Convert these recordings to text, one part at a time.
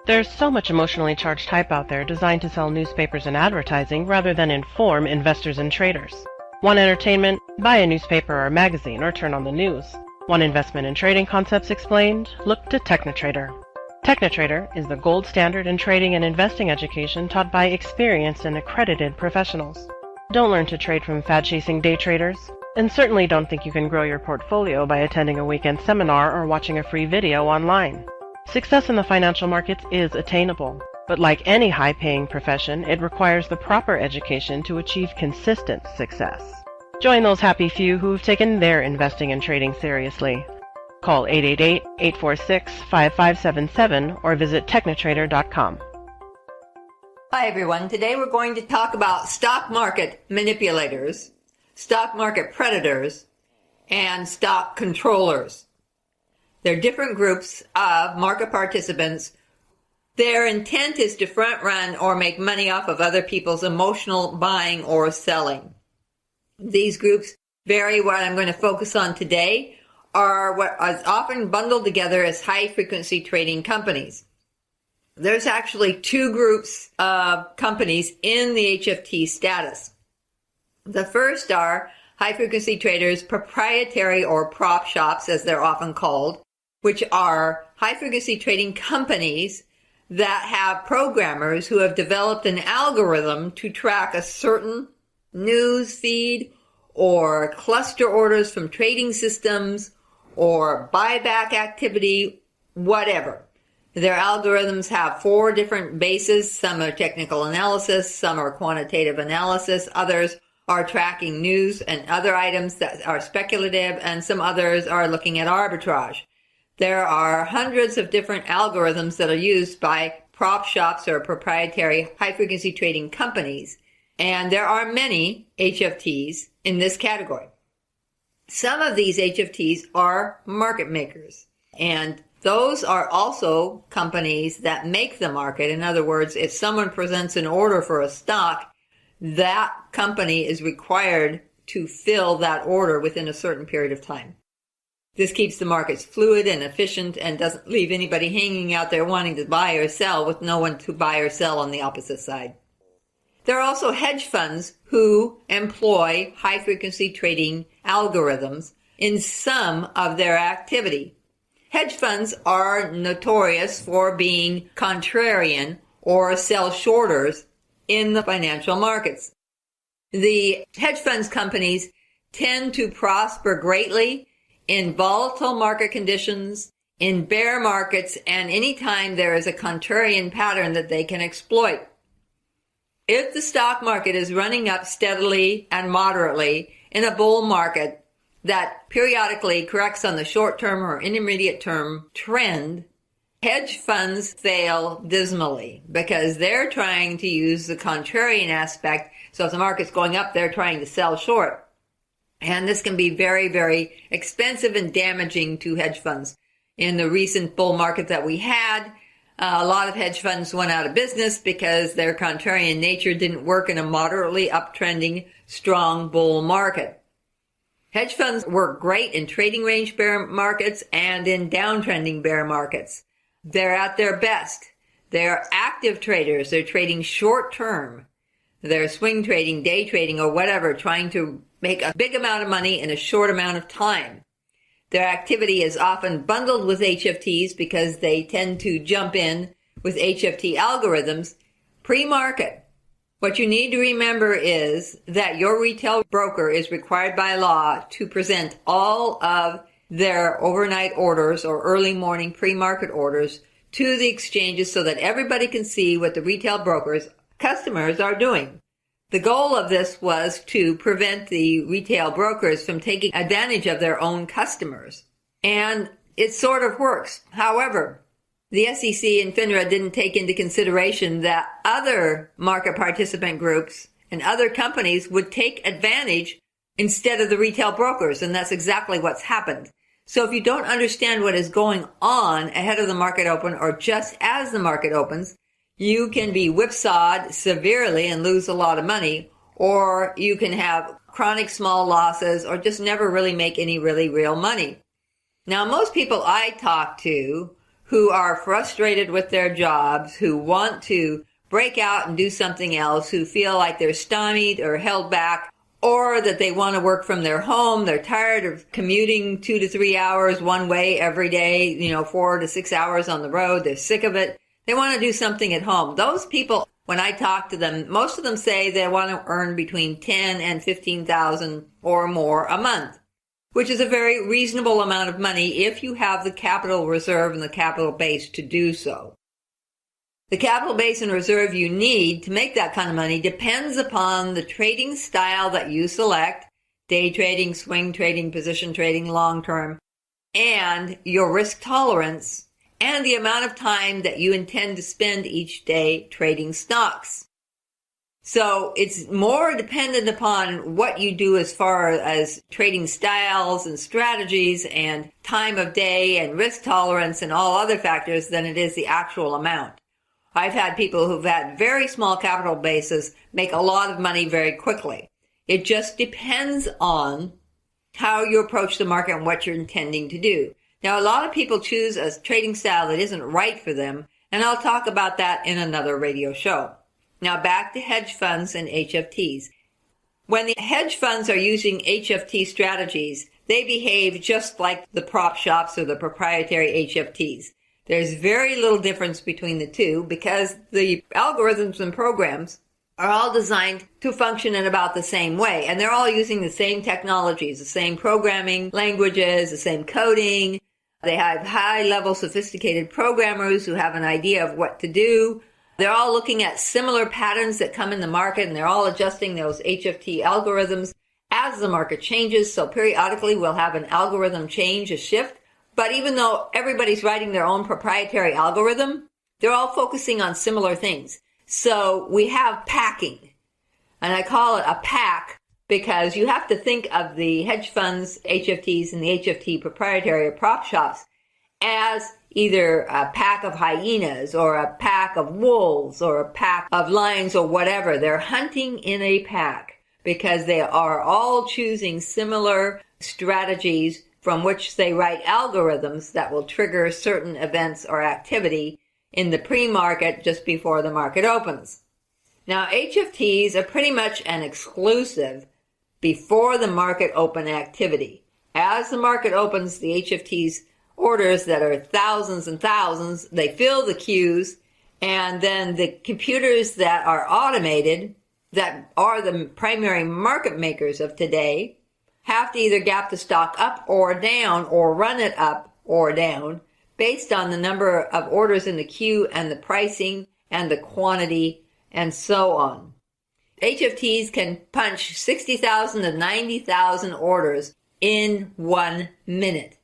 There's so much emotionally charged hype out there designed to sell newspapers and advertising rather than inform investors and traders. Want entertainment? Buy a newspaper or magazine or turn on the news. Want investment and trading concepts explained? Look to TechnoTrader. TechnoTrader is the gold standard in trading and investing education taught by experienced and accredited professionals. Don't learn to trade from fad-chasing day traders, and certainly don't think you can grow your portfolio by attending a weekend seminar or watching a free video online. Success in the financial markets is attainable, but like any high-paying profession, it requires the proper education to achieve consistent success. Join those happy few who've taken their investing and trading seriously. Call 888-846-5577 or visit technotrader.com. Hi everyone. Today we're going to talk about stock market manipulators, stock market predators, and stock controllers. They're different groups of market participants. Their intent is to front run or make money off of other people's emotional buying or selling. These groups vary. What I'm going to focus on today are what is often bundled together as high frequency trading companies. There's actually two groups of companies in the HFT status. The first are high frequency traders, proprietary or prop shops as they're often called, which are high-frequency trading companies that have programmers who have developed an algorithm to track a certain news feed or cluster orders from trading systems or buyback activity, whatever. Their algorithms have 4 different bases. Some are technical analysis, some are quantitative analysis, others are tracking news and other items that are speculative, and some others are looking at arbitrage. There are hundreds of different algorithms that are used by prop shops or proprietary high-frequency trading companies, and there are many HFTs in this category. Some of these HFTs are market makers, and those are also companies that make the market. In other words, if someone presents an order for a stock, that company is required to fill that order within a certain period of time. This keeps the markets fluid and efficient and doesn't leave anybody hanging out there wanting to buy or sell with no one to buy or sell on the opposite side. There are also hedge funds who employ high-frequency trading algorithms in some of their activity. Hedge funds are notorious for being contrarian or sell shorters in the financial markets. The hedge funds companies tend to prosper greatly in volatile market conditions, in bear markets, and anytime there is a contrarian pattern that they can exploit. If the stock market is running up steadily and moderately in a bull market that periodically corrects on the short-term or intermediate-term trend, hedge funds fail dismally because they're trying to use the contrarian aspect. So if the market's going up, they're trying to sell short. And this can be very, very expensive and damaging to hedge funds. In the recent bull market that we had, a lot of hedge funds went out of business because their contrarian nature didn't work in a moderately uptrending, strong bull market. Hedge funds work great in trading range bear markets and in downtrending bear markets. They're at their best. They're active traders. They're trading short term. They're swing trading, day trading, or whatever, trying to make a big amount of money in a short amount of time. Their activity is often bundled with HFTs because they tend to jump in with HFT algorithms pre-market. What you need to remember is that your retail broker is required by law to present all of their overnight orders or early morning pre-market orders to the exchanges so that everybody can see what the retail brokers' customers are doing. The goal of this was to prevent the retail brokers from taking advantage of their own customers. And it sort of works. However, the SEC and FINRA didn't take into consideration that other market participant groups and other companies would take advantage instead of the retail brokers, and that's exactly what's happened. So if you don't understand what is going on ahead of the market open or just as the market opens, you can be whipsawed severely and lose a lot of money, or you can have chronic small losses or just never really make any really real money. Now, most people I talk to who are frustrated with their jobs, who want to break out and do something else, who feel like they're stymied or held back, or that they want to work from their home. They're tired of commuting 2 to 3 hours one way every day, 4 to 6 hours on the road. They're sick of it. They want to do something at home. Those people, when I talk to them, most of them say they want to earn between 10 and 15,000 or more a month, which is a very reasonable amount of money if you have the capital reserve and the capital base to do so. The capital base and reserve you need to make that kind of money depends upon the trading style that you select, day trading, swing trading, position trading, long term, and your risk tolerance and the amount of time that you intend to spend each day trading stocks. So it's more dependent upon what you do as far as trading styles and strategies and time of day and risk tolerance and all other factors than it is the actual amount. I've had people who've had very small capital bases make a lot of money very quickly. It just depends on how you approach the market and what you're intending to do. Now, a lot of people choose a trading style that isn't right for them, and I'll talk about that in another radio show. Now, back to hedge funds and HFTs. When the hedge funds are using HFT strategies, they behave just like the prop shops or the proprietary HFTs. There's very little difference between the two because the algorithms and programs are all designed to function in about the same way. And they're all using the same technologies, the same programming languages, the same coding. They have high-level sophisticated programmers who have an idea of what to do. They're all looking at similar patterns that come in the market, and they're all adjusting those HFT algorithms as the market changes. So periodically we'll have an algorithm change, a shift. But even though everybody's writing their own proprietary algorithm, they're all focusing on similar things. So we have packing, and I call it a pack because you have to think of the hedge funds, HFTs, and the HFT proprietary or prop shops as either a pack of hyenas or a pack of wolves or a pack of lions or whatever. They're hunting in a pack because they are all choosing similar strategies from which they write algorithms that will trigger certain events or activity in the pre-market just before the market opens. Now, HFTs are pretty much an exclusive before the market open activity. As the market opens, the HFTs orders that are thousands and thousands, they fill the queues, and then the computers that are automated, that are the primary market makers of today, have to either gap the stock up or down or run it up or down based on the number of orders in the queue and the pricing and the quantity and so on. HFTs can punch 60,000 to 90,000 orders in 1 minute.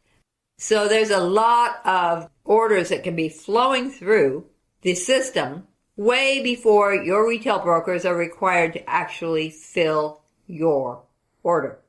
So there's a lot of orders that can be flowing through the system way before your retail brokers are required to actually fill your order.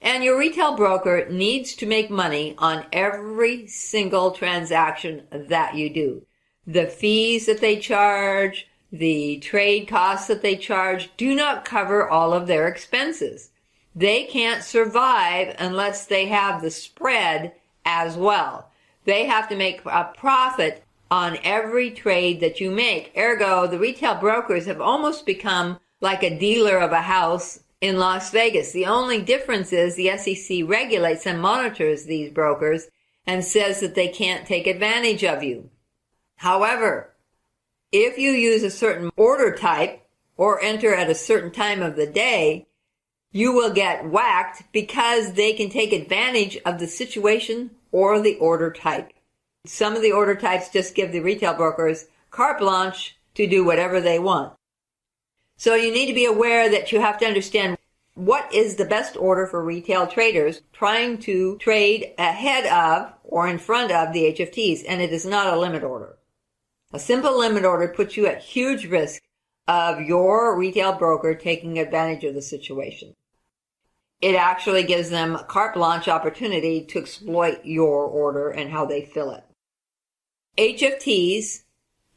And your retail broker needs to make money on every single transaction that you do. The fees that they charge, the trade costs that they charge do not cover all of their expenses. They can't survive unless they have the spread as well. They have to make a profit on every trade that you make. Ergo, the retail brokers have almost become like a dealer of a house in Las Vegas. The only difference is the SEC regulates and monitors these brokers and says that they can't take advantage of you. However, if you use a certain order type or enter at a certain time of the day, you will get whacked because they can take advantage of the situation or the order type. Some of the order types just give the retail brokers carte blanche to do whatever they want. So you need to be aware that you have to understand what is the best order for retail traders trying to trade ahead of or in front of the HFTs, and it is not a limit order. A simple limit order puts you at huge risk of your retail broker taking advantage of the situation. It actually gives them a carte blanche opportunity to exploit your order and how they fill it. HFTs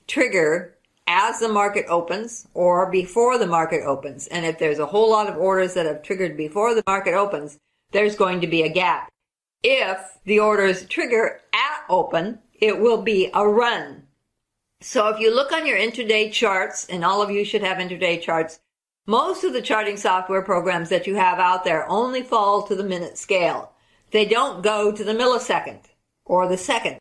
trigger as the market opens or before the market opens. And if there's a whole lot of orders that have triggered before the market opens, there's going to be a gap. If the orders trigger at open, it will be a run. So if you look on your intraday charts, and all of you should have intraday charts, most of the charting software programs that you have out there only fall to the minute scale. They don't go to the millisecond or the second.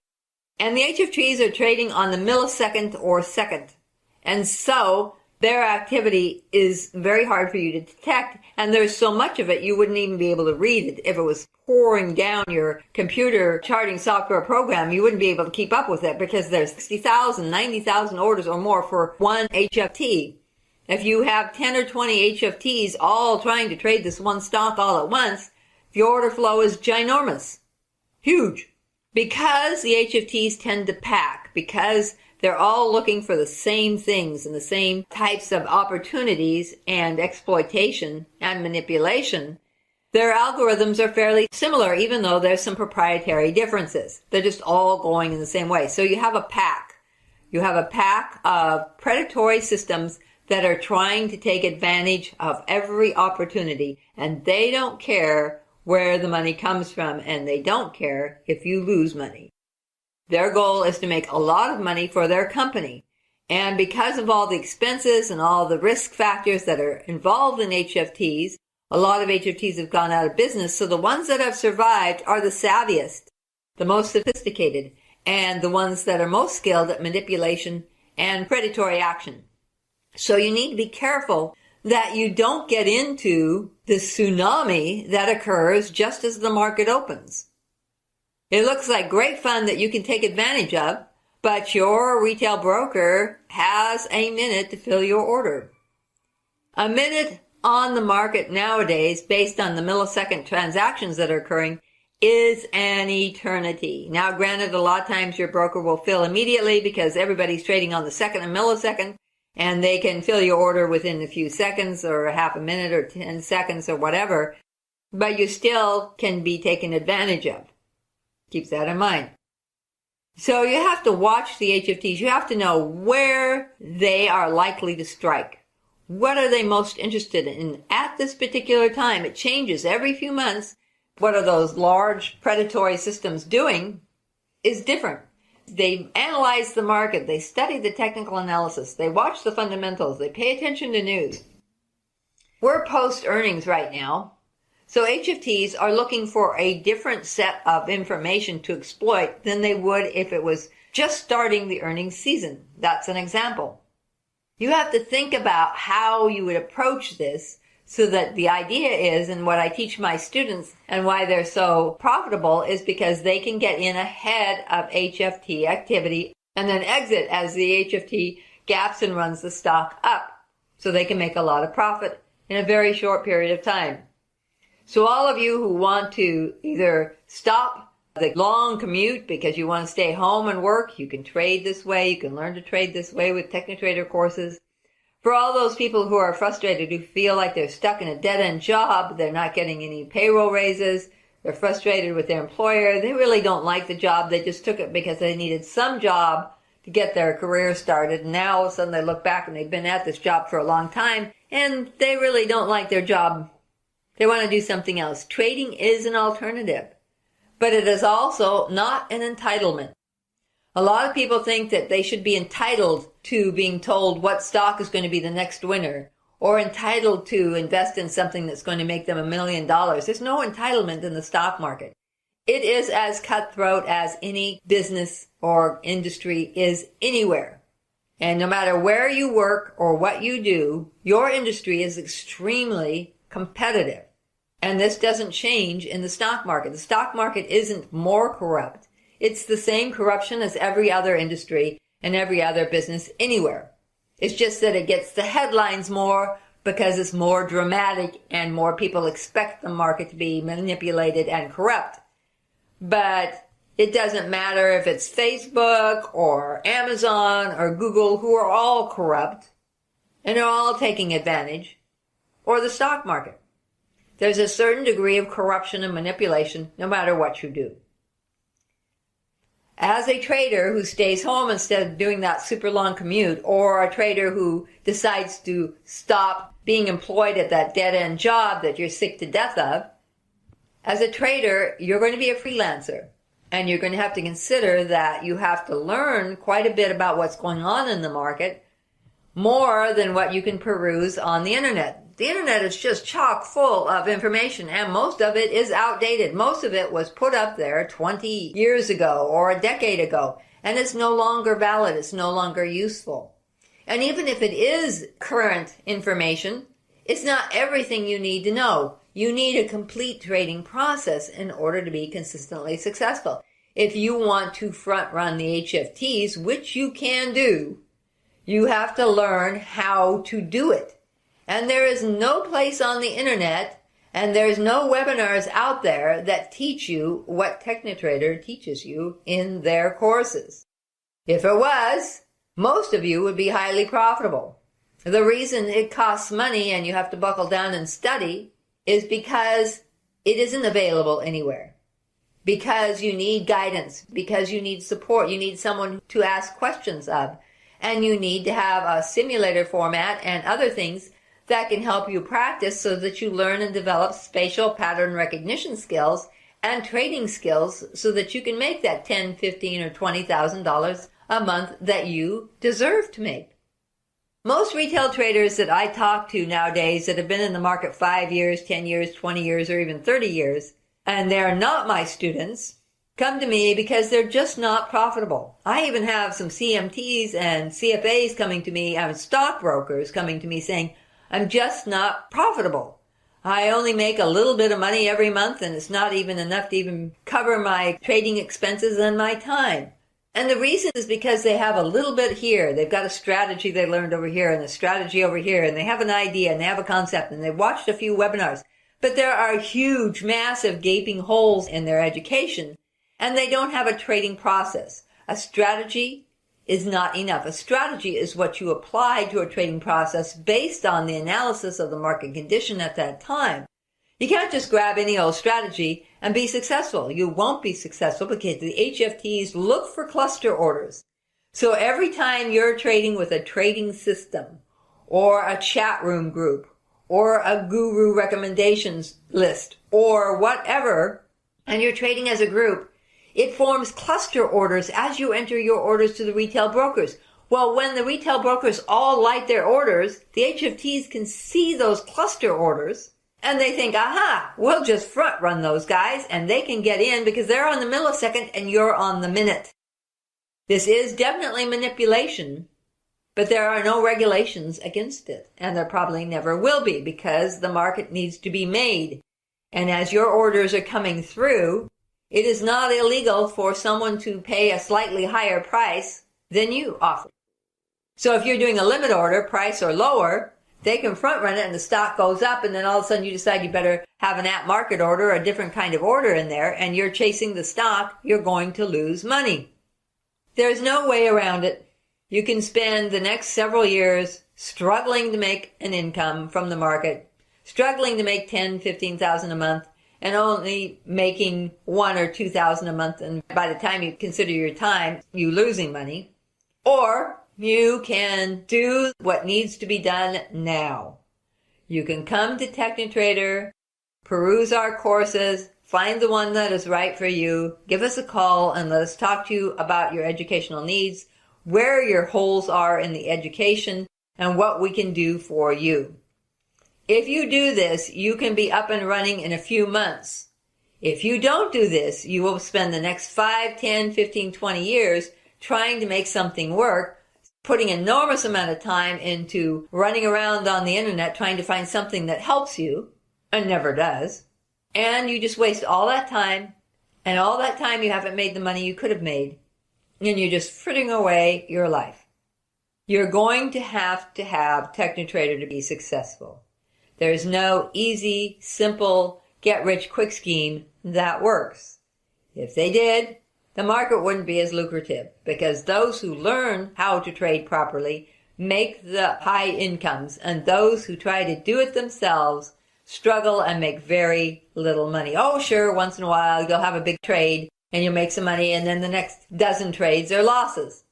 And the HFTs are trading on the millisecond or second. And so their activity is very hard for you to detect, and there's so much of it you wouldn't even be able to read it. If it was pouring down your computer charting software program, you wouldn't be able to keep up with it because there's 60,000, 90,000 orders or more for one HFT. If you have 10 or 20 HFTs all trying to trade this one stock all at once, the order flow is ginormous. Huge. Because the HFTs tend to pack, because they're all looking for the same things and the same types of opportunities and exploitation and manipulation, their algorithms are fairly similar, even though there's some proprietary differences. They're just all going in the same way. So you have a pack. You have a pack of predatory systems that are trying to take advantage of every opportunity, and they don't care where the money comes from, and they don't care if you lose money. Their goal is to make a lot of money for their company. And because of all the expenses and all the risk factors that are involved in HFTs, a lot of HFTs have gone out of business. So the ones that have survived are the savviest, the most sophisticated, and the ones that are most skilled at manipulation and predatory action. So you need to be careful that you don't get into the tsunami that occurs just as the market opens. It looks like great fun that you can take advantage of, but your retail broker has a minute to fill your order. A minute on the market nowadays, based on the millisecond transactions that are occurring, is an eternity. Now, granted, a lot of times your broker will fill immediately because everybody's trading on the second and millisecond, and they can fill your order within a few seconds or half a minute or 10 seconds or whatever, but you still can be taken advantage of. Keep that in mind. So you have to watch the HFTs. You have to know where they are likely to strike. What are they most interested in at this particular time? It changes every few months. What are those large predatory systems doing is different. They analyze the market. They study the technical analysis. They watch the fundamentals. They pay attention to news. We're post earnings right now. So HFTs are looking for a different set of information to exploit than they would if it was just starting the earnings season. That's an example. You have to think about how you would approach this so that the idea is, and what I teach my students and why they're so profitable is because they can get in ahead of HFT activity and then exit as the HFT gaps and runs the stock up. So they can make a lot of profit in a very short period of time. So all of you who want to either stop the long commute because you want to stay home and work, you can trade this way. You can learn to trade this way with TechnoTrader courses. For all those people who are frustrated, who feel like they're stuck in a dead-end job, they're not getting any payroll raises, they're frustrated with their employer, they really don't like the job, they just took it because they needed some job to get their career started, and now all of a sudden they look back and they've been at this job for a long time, and they really don't like their job. They want to do something else. Trading is an alternative, but it is also not an entitlement. A lot of people think that they should be entitled to being told what stock is going to be the next winner, or entitled to invest in something that's going to make them $1 million. There's no entitlement in the stock market. It is as cutthroat as any business or industry is anywhere. And no matter where you work or what you do, your industry is extremely competitive. And this doesn't change in the stock market. The stock market isn't more corrupt. It's the same corruption as every other industry and every other business anywhere. It's just that it gets the headlines more because it's more dramatic and more people expect the market to be manipulated and corrupt. But it doesn't matter if it's Facebook or Amazon or Google, who are all corrupt and are all taking advantage, or the stock market. There's a certain degree of corruption and manipulation no matter what you do. As a trader who stays home instead of doing that super long commute, or a trader who decides to stop being employed at that dead-end job that you're sick to death of, as a trader, you're going to be a freelancer. And you're going to have to consider that you have to learn quite a bit about what's going on in the market, more than what you can peruse on the internet. The internet is just chock full of information, and most of it is outdated. Most of it was put up there 20 years ago or a decade ago, and it's no longer valid. It's no longer useful. And even if it is current information, it's not everything you need to know. You need a complete trading process in order to be consistently successful. If you want to front run the HFTs, which you can do, you have to learn how to do it. And there is no place on the internet, and there's no webinars out there that teach you what TechniTrader teaches you in their courses. If it was, most of you would be highly profitable. The reason it costs money and you have to buckle down and study is because it isn't available anywhere. Because you need guidance, because you need support, you need someone to ask questions of, and you need to have a simulator format and other things that can help you practice so that you learn and develop spatial pattern recognition skills and trading skills so that you can make that $10, $15, or $20,000 a month that you deserve to make. Most retail traders that I talk to nowadays that have been in the market 5 years, 10 years, 20 years, or even 30 years, and they're not my students, come to me because they're just not profitable. I even have some CMTs and CFAs coming to me, stockbrokers coming to me saying, I'm just not profitable. I only make a little bit of money every month, and it's not even enough to even cover my trading expenses and my time. And the reason is because they have a little bit here. They've got a strategy they learned over here and a strategy over here, and they have an idea and they have a concept and they've watched a few webinars. But there are huge, massive, gaping holes in their education, and they don't have a trading process. A strategy is not enough. A strategy is what you apply to a trading process based on the analysis of the market condition at that time. You can't just grab any old strategy and be successful. You won't be successful because the HFTs look for cluster orders. So every time you're trading with a trading system or a chat room group or a guru recommendations list or whatever, and you're trading as a group, it forms cluster orders as you enter your orders to the retail brokers. Well, when the retail brokers all light their orders, the HFTs can see those cluster orders, and they think, aha, we'll just front run those guys, and they can get in because they're on the millisecond and you're on the minute. This is definitely manipulation, but there are no regulations against it, and there probably never will be because the market needs to be made. And as your orders are coming through, it is not illegal for someone to pay a slightly higher price than you offer. So if you're doing a limit order, price or lower, they can front run it and the stock goes up, and then all of a sudden you decide you better have an at market order or a different kind of order in there, and you're chasing the stock, you're going to lose money. There's no way around it. You can spend the next several years struggling to make an income from the market, struggling to make $10,000, $15,000 a month, and only making $1,000 or $2,000 a month, and by the time you consider your time, you losing money. Or you can do what needs to be done now. You can come to TechniTrader, peruse our courses, find the one that is right for you, give us a call, and let us talk to you about your educational needs, where your holes are in the education, and what we can do for you. If you do this, you can be up and running in a few months. If you don't do this, you will spend the next 5, 10, 15, 20 years trying to make something work, putting an enormous amount of time into running around on the internet trying to find something that helps you, and never does. And you just waste all that time, and all that time you haven't made the money you could have made, and you're just frittering away your life. You're going to have TechniTrader to be successful. There's no easy, simple, get-rich-quick scheme that works. If they did, the market wouldn't be as lucrative because those who learn how to trade properly make the high incomes, and those who try to do it themselves struggle and make very little money. Oh, sure, once in a while you'll have a big trade and you'll make some money, and then the next dozen trades are losses.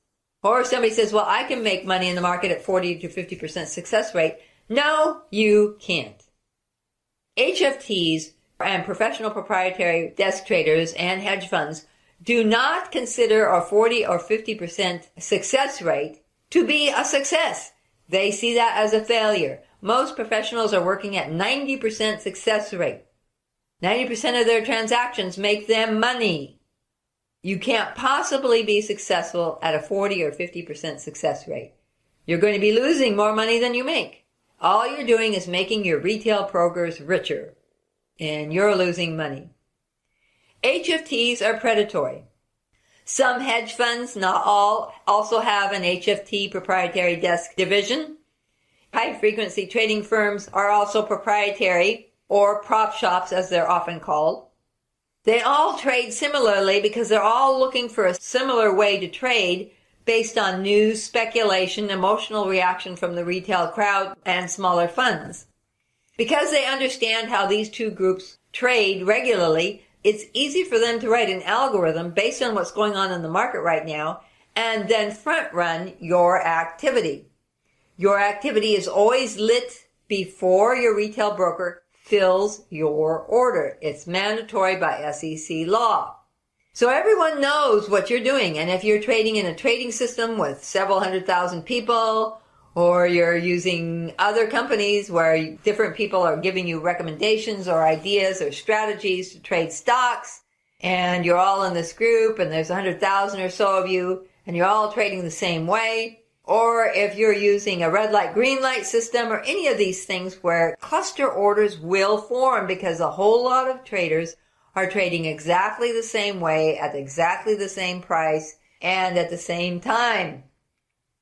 Or somebody says, well, I can make money in the market at 40 to 50% success rate. No, you can't. HFTs and professional proprietary desk traders and hedge funds do not consider a 40 or 50% success rate to be a success. They see that as a failure. Most professionals are working at 90% success rate. 90% of their transactions make them money. You can't possibly be successful at a 40 or 50% success rate. You're going to be losing more money than you make. All you're doing is making your retail brokers richer, and you're losing money. HFTs are predatory. Some hedge funds, not all, also have an HFT proprietary desk division. High-frequency trading firms are also proprietary, or prop shops as they're often called. They all trade similarly because they're all looking for a similar way to trade based on news, speculation, emotional reaction from the retail crowd, and smaller funds. Because they understand how these two groups trade regularly, it's easy for them to write an algorithm based on what's going on in the market right now and then front-run your activity. Your activity is always lit before your retail broker fills your order. It's mandatory by SEC law. So everyone knows what you're doing, and if you're trading in a trading system with several 100,000 people, or you're using other companies where different people are giving you recommendations or ideas or strategies to trade stocks, and you're all in this group and there's 100,000 or so of you, and you're all trading the same way, or if you're using a red light, green light system, or any of these things where cluster orders will form because a whole lot of traders are trading exactly the same way at exactly the same price and at the same time.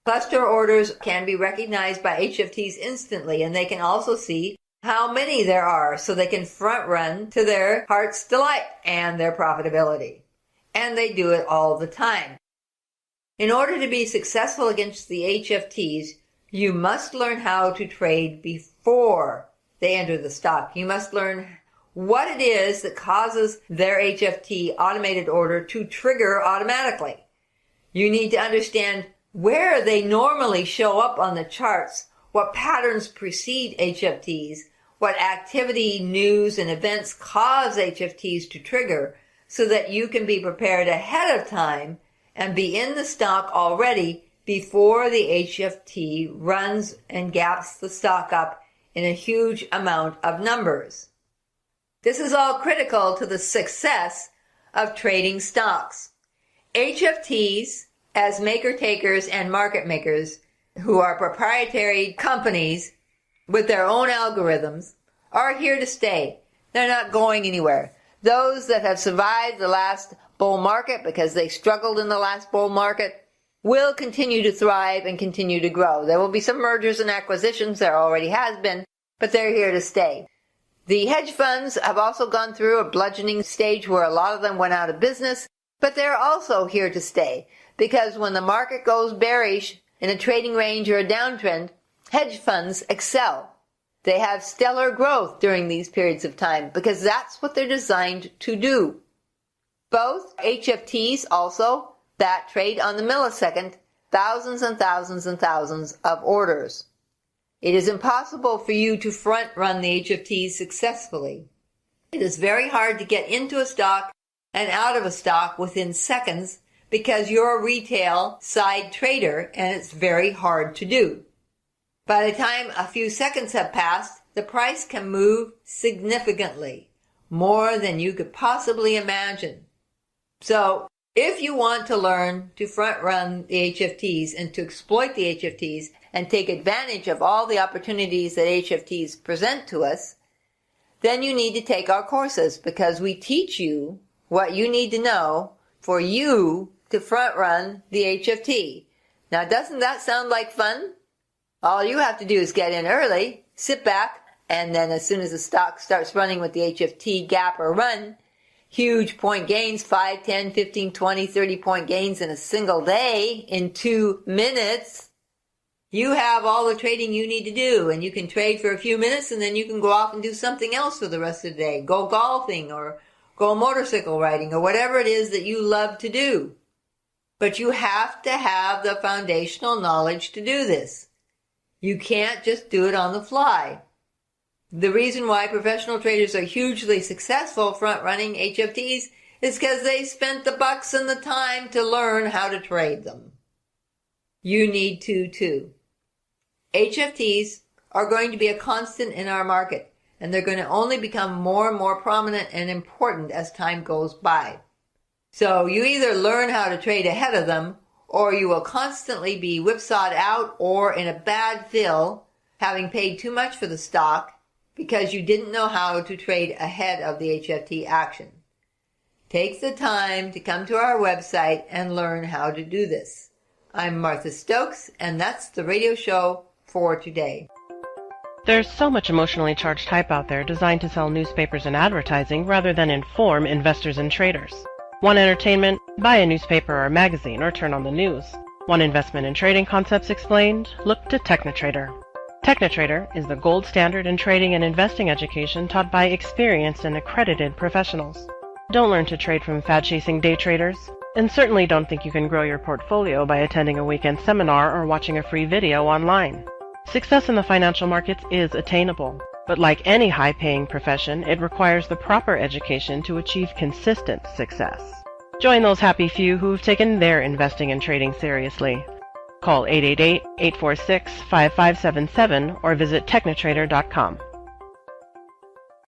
Cluster orders can be recognized by HFTs instantly, and they can also see how many there are so they can front run to their heart's delight and their profitability. And they do it all the time. In order to be successful against the HFTs, you must learn how to trade before they enter the stock. You must learn what it is that causes their HFT automated order to trigger automatically. You need to understand where they normally show up on the charts, what patterns precede HFTs, what activity, news, and events cause HFTs to trigger, so that you can be prepared ahead of time and be in the stock already before the HFT runs and gaps the stock up in a huge amount of numbers. This is all critical to the success of trading stocks. HFTs, as maker-takers and market makers who are proprietary companies with their own algorithms, are here to stay. They're not going anywhere. Those that have survived the last bull market because they struggled in the last bull market will continue to thrive and continue to grow. There will be some mergers and acquisitions, there already has been, but they're here to stay. The hedge funds have also gone through a bludgeoning stage where a lot of them went out of business, but they're also here to stay because when the market goes bearish in a trading range or a downtrend, hedge funds excel. They have stellar growth during these periods of time because that's what they're designed to do. Both HFTs also that trade on the millisecond, thousands and thousands and thousands of orders. It is impossible for you to front run the HFTs successfully. It is very hard to get into a stock and out of a stock within seconds because you're a retail side trader and it's very hard to do. By the time a few seconds have passed, the price can move significantly, more than you could possibly imagine. So, if you want to learn to front run the HFTs and to exploit the HFTs and take advantage of all the opportunities that HFTs present to us, then you need to take our courses because we teach you what you need to know for you to front run the HFT. Now, doesn't that sound like fun? All you have to do is get in early, sit back, and then as soon as the stock starts running with the HFT gap or run, huge point gains, 5, 10, 15, 20, 30 point gains in a single day in 2 minutes. You have all the trading you need to do, and you can trade for a few minutes and then you can go off and do something else for the rest of the day. Go golfing or go motorcycle riding or whatever it is that you love to do. But you have to have the foundational knowledge to do this. You can't just do it on the fly. The reason why professional traders are hugely successful front-running HFTs is because they spent the bucks and the time to learn how to trade them. You need to too. HFTs are going to be a constant in our market, and they're going to only become more and more prominent and important as time goes by. So you either learn how to trade ahead of them, or you will constantly be whipsawed out or in a bad fill, having paid too much for the stock because you didn't know how to trade ahead of the HFT action. Take the time to come to our website and learn how to do this. I'm Martha Stokes, and that's the radio show for today. There's so much emotionally charged hype out there designed to sell newspapers and advertising rather than inform investors and traders. Want entertainment? Buy a newspaper or magazine or turn on the news. Want investment and trading concepts explained? Look to TechnoTrader. TechnoTrader is the gold standard in trading and investing education taught by experienced and accredited professionals. Don't learn to trade from fad-chasing day traders, and certainly don't think you can grow your portfolio by attending a weekend seminar or watching a free video online. Success in the financial markets is attainable, but like any high-paying profession, it requires the proper education to achieve consistent success. Join those happy few who've taken their investing and trading seriously. Call 888-846-5577 or visit technotrader.com.